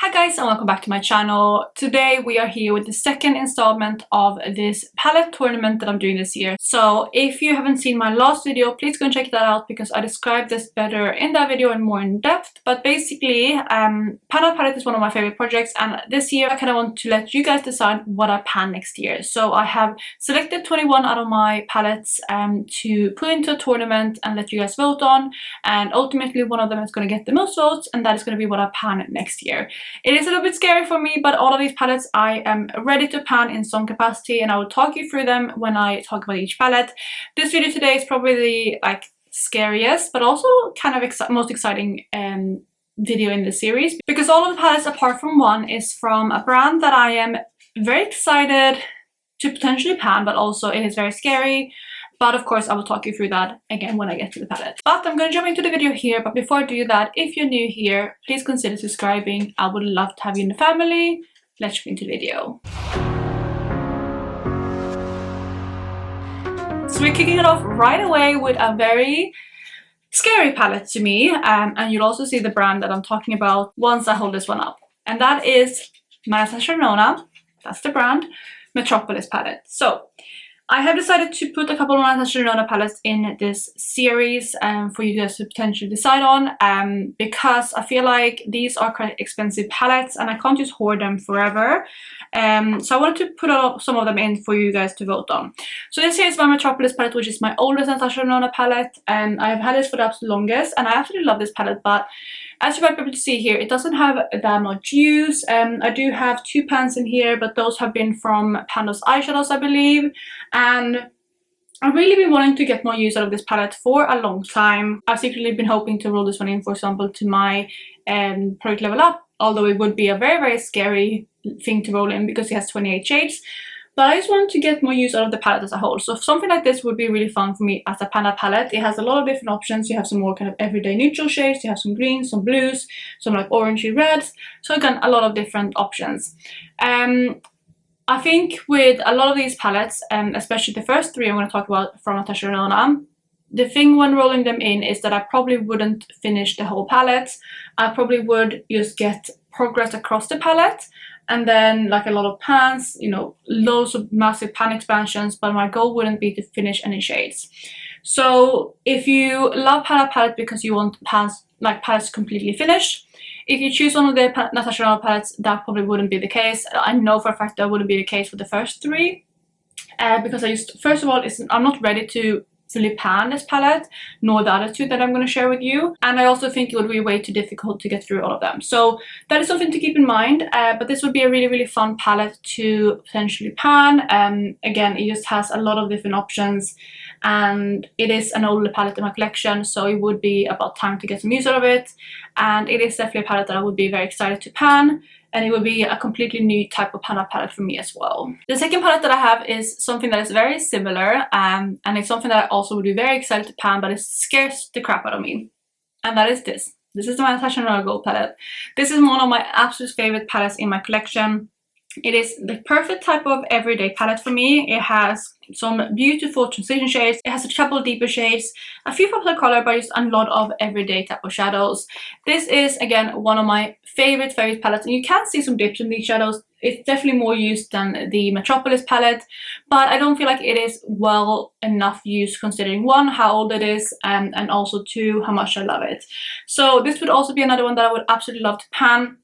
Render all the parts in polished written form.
Hi guys, and welcome back to my channel. Today we are here with the second installment of this palette tournament that I'm doing this year. So if you haven't seen my last video, please go and check that out because I described this better in that video and more in depth. But basically, Pan palette is one of my favorite projects, and this year I kind of want to let you guys decide what I pan next year. So I have selected 21 out of my palettes to put into a tournament and let you guys vote on, and ultimately one of them is going to get the most votes, and that is going to be what I pan next year. It is a little bit scary for me, but all of these palettes I am ready to pan in some capacity, and I will talk you through them when I talk about each palette. This video today is probably the scariest, but also kind of most exciting video in the series, because all of the palettes apart from one is from a brand that I am very excited to potentially pan, but also it is very scary. But of course I will talk you through that again when I get to the palette. But I'm going to jump into the video here. But before I do that, if you're new here, please consider subscribing. I would love to have you in the family. Let's jump into the video. So we're kicking it off right away with a very scary palette to me. And you'll also see the brand that I'm talking about once I hold this one up. And that is Natasha Denona. That's the brand. Metropolis palette. So I have decided to put a couple of Natasha Denona palettes in this series for you guys to potentially decide on, because I feel like these are quite expensive palettes and I can't just hoard them forever. So I wanted to put some of them in for you guys to vote on. So this here is my Metropolis palette, which is my oldest Natasha Denona palette, and I've had this for the absolute longest, and I absolutely love this palette, but as you might be able to see here, it doesn't have that much use. I do have two pans in here, but those have been from Pando's eyeshadows, I believe. And I've really been wanting to get more use out of this palette for a long time. I've secretly been hoping to roll this one in, for example, to my product level up, although it would be a very, very scary thing to roll in because it has 28 shades. But I just wanted to get more use out of the palette as a whole. So something like this would be really fun for me as a Panda palette. It has a lot of different options. You have some more kind of everyday neutral shades. You have some greens, some blues, some like orangey reds. So again, a lot of different options. I think with a lot of these palettes, especially the first three I'm going to talk about from Natasha Denona, the thing when rolling them in is that I probably wouldn't finish the whole palette. I probably would just get progress across the palette, and then like a lot of pans, you know, loads of massive pan expansions, but my goal wouldn't be to finish any shades. So if you love palette because you want palettes completely finished, if you choose one of the Natasha Denona palettes, that probably wouldn't be the case. I know for a fact that wouldn't be the case for the first three, because first of all, I'm not ready to fully pan this palette, nor the other two that I'm going to share with you, and I also think it would be way too difficult to get through all of them. So that is something to keep in mind, but this would be a really, really fun palette to potentially pan. Again, it just has a lot of different options, and it is an older palette in my collection, so it would be about time to get some use out of it, and it is definitely a palette that I would be very excited to pan. And it would be a completely new type of Panda palette for me as well. The second palette that I have is something that is very similar, and it's something that I also would be very excited to pan, but it scares the crap out of me. And that is this. This is the Natasha Denona Gold palette. This is one of my absolute favorite palettes in my collection. It is the perfect type of everyday palette for me. It has some beautiful transition shades. It has a couple of deeper shades, a few popular color, but just a lot of everyday type of shadows. This is again one of my favorite palettes, and you can see some dips in these shadows. It's definitely more used than the Metropolis palette, but I don't feel like it is well enough used considering one, how old it is, and also two, how much I love it. So this would also be another one that I would absolutely love to pan.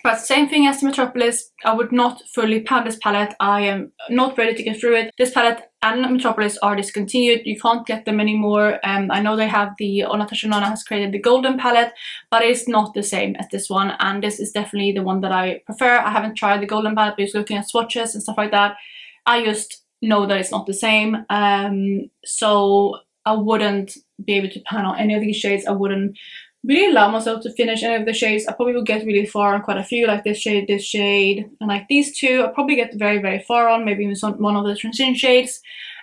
But same thing as the Metropolis, I would not fully pan this palette. I am not ready to get through it. This palette and Metropolis are discontinued. You can't get them anymore. I know they have Natasha Denona has created the golden palette, but it's not the same as this one. And this is definitely the one that I prefer. I haven't tried the golden palette, but just looking at swatches and stuff like that, I just know that it's not the same. So I wouldn't be able to pan on any of these shades. I wouldn't really allow myself to finish any of the shades. I probably will get really far on quite a few, like this shade, and like these two. I'll probably get very, very far on, maybe even one of the transition shades,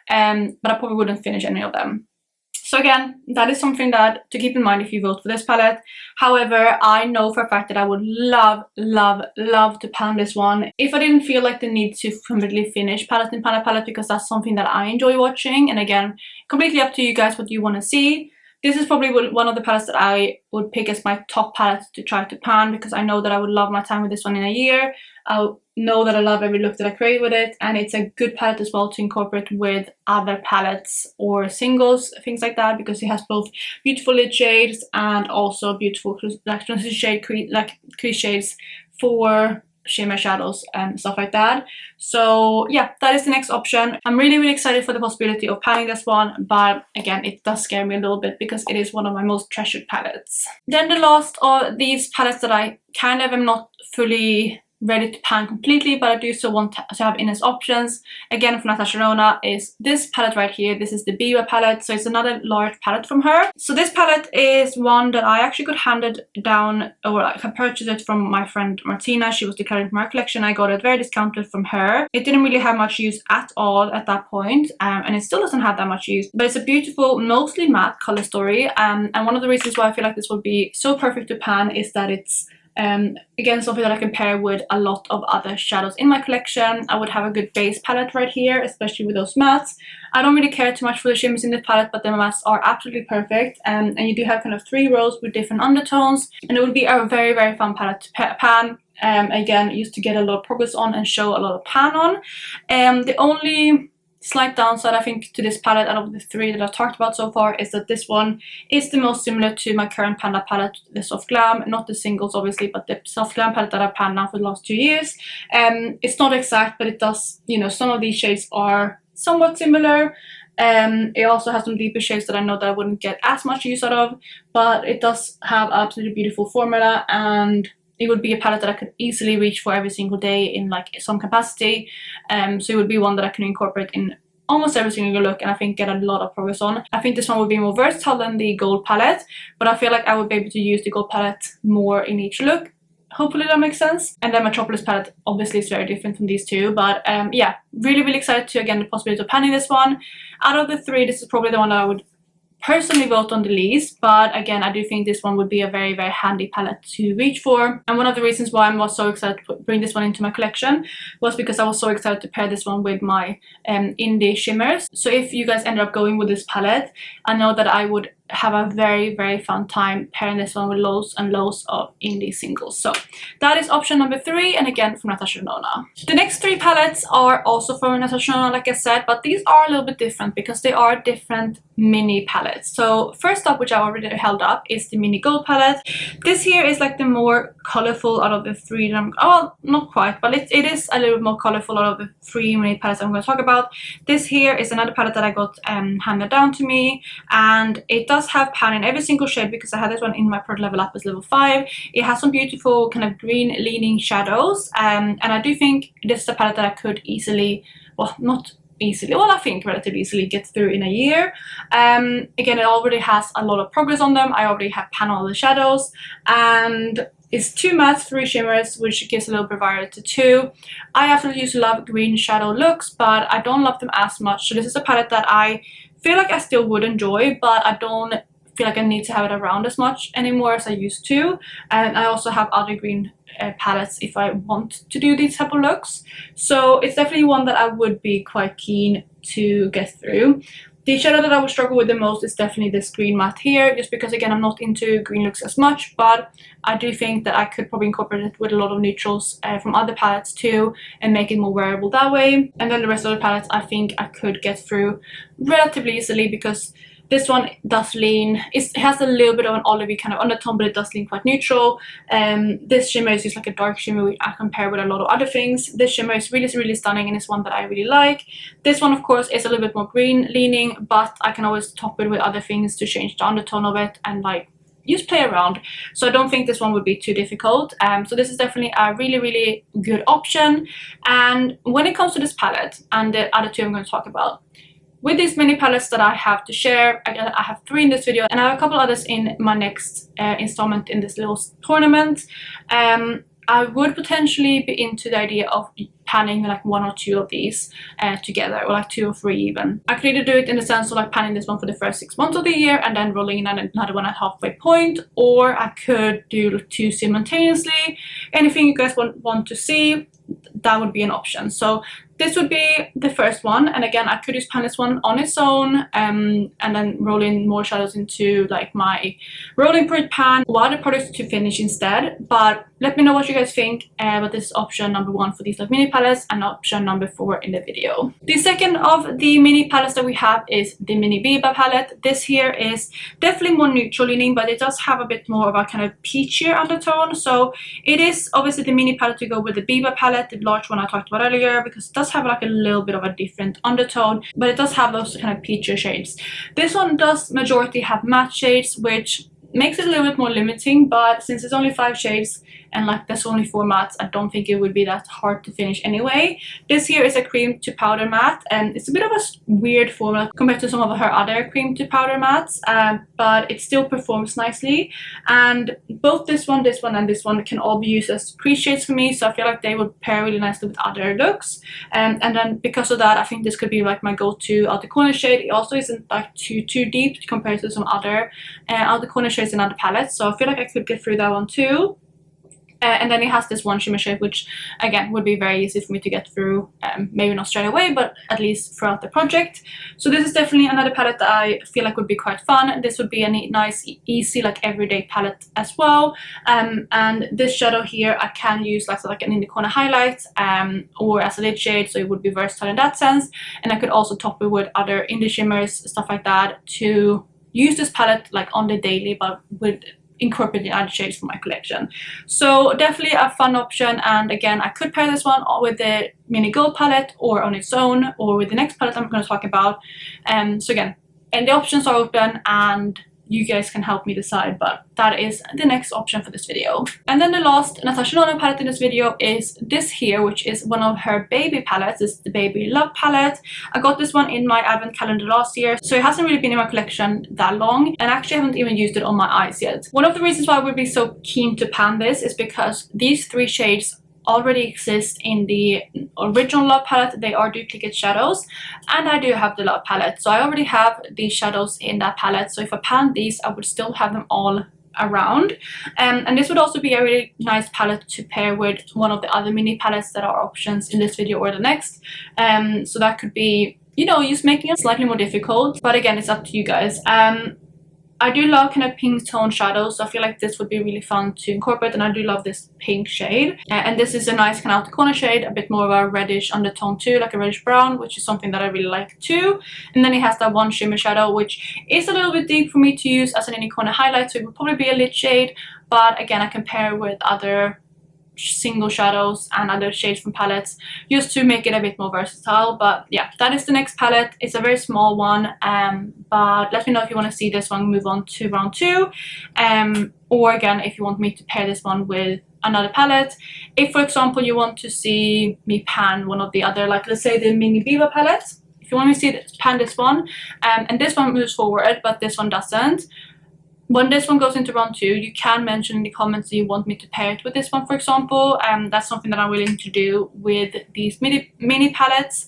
but I probably wouldn't finish any of them. So again, that is something that to keep in mind if you vote for this palette. However, I know for a fact that I would love, love, love to pan this one if I didn't feel like the need to completely finish palette and Panda palette, because that's something that I enjoy watching. And again, completely up to you guys what you want to see. This is probably one of the palettes that I would pick as my top palette to try to pan, because I know that I would love my time with this one in a year. I know that I love every look that I create with it, and it's a good palette as well to incorporate with other palettes or singles, things like that, because it has both beautiful lid shades and also beautiful like transition shade crease shades for shimmer shadows and stuff like that. So yeah, that is the next option. I'm really excited for the possibility of panning this one, but again, it does scare me a little bit because it is one of my most treasured palettes. Then the last of these palettes that I kind of am not fully ready to pan completely, but I do still want to have in as options, again from Natasha Denona, is this palette right here. This is the Biwa palette, so it's another large palette from her. So this palette is one that I actually got handed down, or I purchased it from my friend Martina. She was declaring for my collection. I got it very discounted from her. It didn't really have much use at all at that point, and it still doesn't have that much use, but it's a beautiful, mostly matte color story, and one of the reasons why I feel like this would be so perfect to pan is that it's again something that I can pair with a lot of other shadows in my collection. I would have a good base palette right here, especially with those mattes. I don't really care too much for the shimmers in this palette, but the mattes are absolutely perfect, and you do have kind of 3 rows with different undertones, and it would be a very fun palette to pan. Again, used to get a lot of progress on and show a lot of pan on. The only slight downside I think to this palette out of the 3 that I've talked about so far is that this one is the most similar to my current Panda palette, the Soft Glam, not the singles obviously, but the Soft Glam palette that I've panned now for the last 2 years. It's not exact, but it does, you know, some of these shades are somewhat similar. It also has some deeper shades that I know that I wouldn't get as much use out of, but it does have absolutely beautiful formula, and it would be a palette that I could easily reach for every single day in like some capacity. So it would be one that I can incorporate in almost every single look, and I think get a lot of progress on. I think this one would be more versatile than the gold palette, but I feel like I would be able to use the gold palette more in each look. Hopefully that makes sense. And then Metropolis palette obviously is very different from these two, but yeah, really excited to, again, the possibility of panning this one. Out of the 3, this is probably the one that I would personally vote on the least, but again, I do think this one would be a very handy palette to reach for. And one of the reasons why I was so excited to bring this one into my collection was because I was so excited to pair this one with my indie shimmers. So if you guys ended up going with this palette, I know that I would have a very fun time pairing this one with loads and loads of indie singles. So that is option number 3, and again from Natasha Denona. The next 3 palettes are also from Natasha Denona, like I said, but these are a little bit different because they are different mini palettes. So first up, which I already held up, is the mini gold palette. This here is like the more colorful out of the 3 that I'm, oh, not quite, but it is a little bit more colorful out of the 3 mini palettes I'm going to talk about. This here is another palette that I got handed down to me, and it does have pan in every single shade because I had this one in my product level up as level 5. It has some beautiful kind of green leaning shadows, and I do think this is a palette that I could easily, well, not easily, well, I think relatively easily get through in a year. Again, it already has a lot of progress on them. I already have pan on all the shadows, and it's 2 mattes, 3 shimmers, which gives a little bit of variety too. I absolutely used to love green shadow looks, but I don't love them as much. So this is a palette that I feel like I still would enjoy, but I don't feel like I need to have it around as much anymore as I used to. And I also have other green palettes if I want to do these type of looks. So it's definitely one that I would be quite keen to get through. The shadow that I would struggle with the most is definitely this green matte here, just because again I'm not into green looks as much, but I do think that I could probably incorporate it with a lot of neutrals from other palettes too and make it more wearable that way. And then the rest of the palettes I think I could get through relatively easily, because this one does lean, it has a little bit of an olivey kind of undertone, but it does lean quite neutral. This shimmer is just like a dark shimmer which I compare with a lot of other things. This shimmer is really stunning and it's one that I really like. This one of course is a little bit more green leaning, but I can always top it with other things to change the undertone of it and like just play around. So I don't think this one would be too difficult. So this is definitely a really good option. And when it comes to this palette and the other 2 I'm going to talk about, with these mini palettes that I have to share, again, I have 3 in this video and I have a couple others in my next installment in this little tournament. I would potentially be into the idea of panning like 1 or 2 of these together, or like 2 or 3 even. I could either do it in the sense of like panning this one for the first 6 months of the year and then rolling in another one at halfway point, or I could do 2 simultaneously. Anything you guys want to see, that would be an option. So this would be the first one, and again I could just pan this one on its own and then roll in more shadows into like my rolling print pan or other products to finish instead. But let me know what you guys think about this option number 1 for these like mini palettes and option number 4 in the video. The second of the mini palettes that we have is the mini Biba palette. This here is definitely more neutral leaning, but it does have a bit more of a kind of peachier undertone. So it is obviously the mini palette to go with the Biba palette, the large one I talked about earlier, because it does have like a little bit of a different undertone, but it does have those kind of peachier shades. This one does majority have matte shades, which makes it a little bit more limiting, but since it's only 5 shades and like there's only 4 mattes, I don't think it would be that hard to finish anyway. This here is a cream to powder matte, and it's a bit of a weird formula compared to some of her other cream to powder mattes, but it still performs nicely. And both this one and this one can all be used as crease shades for me, so I feel like they would pair really nicely with other looks. And then because of that, I think this could be like my go-to outer corner shade. It also isn't like too deep compared to some other outer corner shades in other palettes, so I feel like I could get through that one too. And then it has this one shimmer shade, which again would be very easy for me to get through, maybe not straight away, but at least throughout the project. So this is definitely another palette that I feel like would be quite fun. This would be a nice, easy, like everyday palette as well. And this shadow here I can use like an in the corner highlight or as a lid shade, so it would be versatile in that sense. And I could also top it with other indie shimmers, stuff like that, to use this palette like on the daily, but with incorporating other shades for my collection. So definitely a fun option, and again I could pair this one with the mini gold palette or on its own or with the next palette I'm going to talk about. So again, and the options are open and you guys can help me decide, but that is the next option for this video. And then the last Natasha Denona palette in this video is this here, which is one of her baby palettes. It's the Baby Love palette. I got this one in my advent calendar last year, so it hasn't really been in my collection that long, and actually I haven't even used it on my eyes yet. One of the reasons why I would be so keen to pan this is because these 3 shades already exist in the original Love palette. They are duplicate shadows, and I do have the Love palette, so I already have these shadows in that palette. So if I pan these, I would still have them all around, and this would also be a really nice palette to pair with one of the other mini palettes that are options in this video or the next. So that could be, you know, just making it slightly more difficult, but again it's up to you guys. I do love kind of pink tone shadows, so I feel like this would be really fun to incorporate, and I do love this pink shade. And this is a nice kind of outer corner shade, a bit more of a reddish undertone too, like a reddish brown, which is something that I really like too. And then it has that one shimmer shadow, which is a little bit deep for me to use as an inner corner highlight, so it would probably be a lit shade, but again I can pair with other single shadows and other shades from palettes just to make it a bit more versatile. But yeah, that is the next palette. It's a very small one, but let me know if you want to see this one move on to round 2, or again if you want me to pair this one with another palette. If for example you want to see me pan one of the other, like let's say the mini Biba palette, if you want me to see this, pan this one, and this one moves forward but this one doesn't, when this one goes into round 2, you can mention in the comments that you want me to pair it with this one, for example. That's something that I'm willing to do with these mini palettes,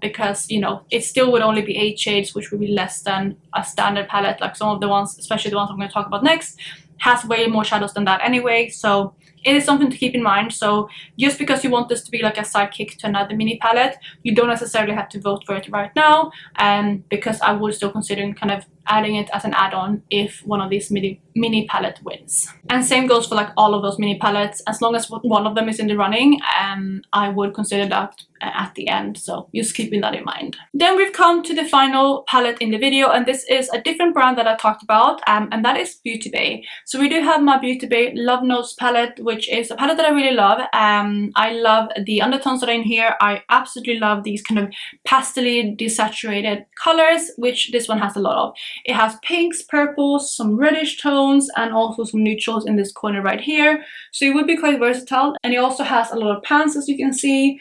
because, you know, it still would only be 8 shades, which would be less than a standard palette. Like some of the ones, especially the ones I'm going to talk about next, has way more shadows than that anyway. So it is something to keep in mind. So just because you want this to be like a sidekick to another mini palette, you don't necessarily have to vote for it right now, because I would still consider kind of adding it as an add-on if one of these mini palette wins. And same goes for like all of those mini palettes. As long as one of them is in the running, I would consider that at the end, so just keeping that in mind. Then we've come to the final palette in the video, and this is a different brand that I talked about, and that is Beauty Bay. So we do have my Beauty Bay Love Notes palette, which is a palette that I really love. I love the undertones that are in here. I absolutely love these kind of pastel-y desaturated colors, which this one has a lot of. It has pinks, purples, some reddish tones, and also some neutrals in this corner right here. So it would be quite versatile, and it also has a lot of pans, as you can see.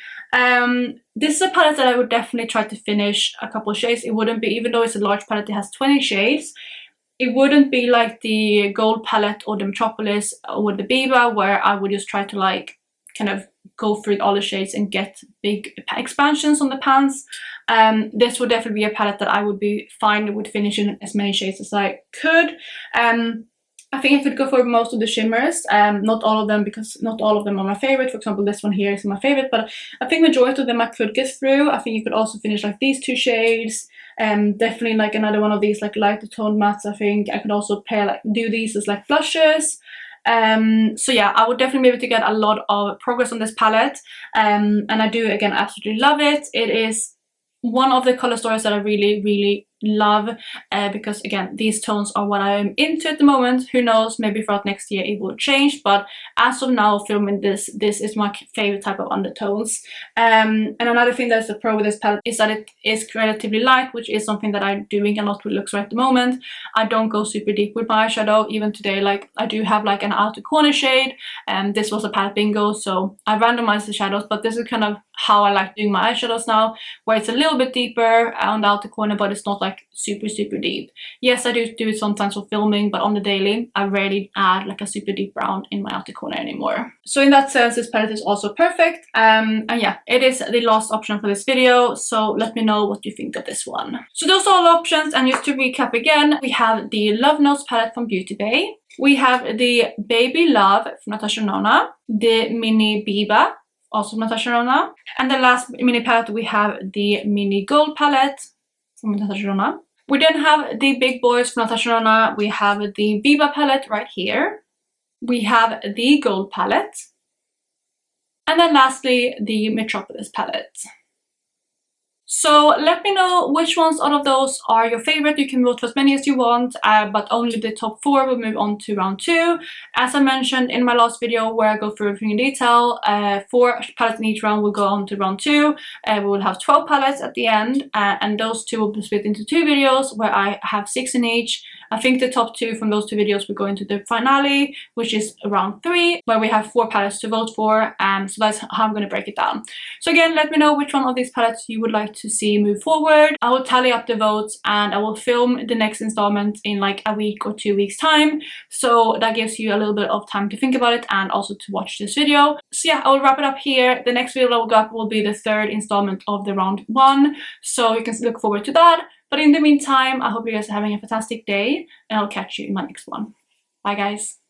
This is a palette that I would definitely try to finish a couple of shades. It wouldn't be, even though it's a large palette, it has 20 shades. It wouldn't be like the gold palette or the Metropolis or the Biba, where I would just try to like kind of go through all the shades and get big expansions on the pans. This would definitely be a palette that I would be fine with finishing as many shades as I could. I think I could go for most of the shimmers, not all of them, because not all of them are my favorite. For example, this one here is my favorite, but I think majority of them I could get through. I think you could also finish like these two shades, definitely like another one of these like lighter tone mattes. I think I could also pair like do these as like blushes. So yeah, I would definitely be able to get a lot of progress on this palette, and I do again absolutely love it. It is one of the color stories that I really love, because again, these tones are what I'm into at the moment. Who knows, maybe throughout next year it will change, but as of now, filming this is my favorite type of undertones. And another thing that's a pro with this palette is that it is relatively light, which is something that I'm doing a lot with looks right at the moment. I don't go super deep with my eyeshadow. Even today, like I do have like an outer corner shade, and this was a palette bingo, so I randomized the shadows, but this is kind of how I like doing my eyeshadows now, where it's a little bit deeper on the outer corner, but it's not like super deep. Yes, I do it sometimes for filming, but on the daily I rarely add like a super deep brown in my outer corner anymore. So in that sense, this palette is also perfect, and yeah, it is the last option for this video, so let me know what you think of this one. So those are all options, and just to recap again, we have the Love Notes palette from Beauty Bay, we have the Baby Love from Natasha Denona, the Mini Biba also from Natasha Denona, and the last mini palette we have the Mini Gold palette from Natasha Denona. We then have the big boys from Natasha Denona. We have the Biba palette right here. We have the Gold palette. And then lastly, the Metropolis palette. So let me know which ones out of those are your favorite. You can vote for as many as you want, but only the top 4 will move on to round 2. As I mentioned in my last video where I go through everything in detail, 4 palettes in each round will go on to round 2. We will have 12 palettes at the end, and those 2 will be split into 2 videos where I have 6 in each. I think the top 2 from those 2 videos will go into the finale, which is round 3, where we have 4 palettes to vote for, so that's how I'm going to break it down. So again, let me know which one of these palettes you would like to see move forward. I will tally up the votes, and I will film the next installment in like a week or 2 weeks time, so that gives you a little bit of time to think about it and also to watch this video. So yeah, I will wrap it up here. The next video that will go up will be the 3rd installment of the round 1, so you can look forward to that. But in the meantime, I hope you guys are having a fantastic day, and I'll catch you in my next one. Bye guys.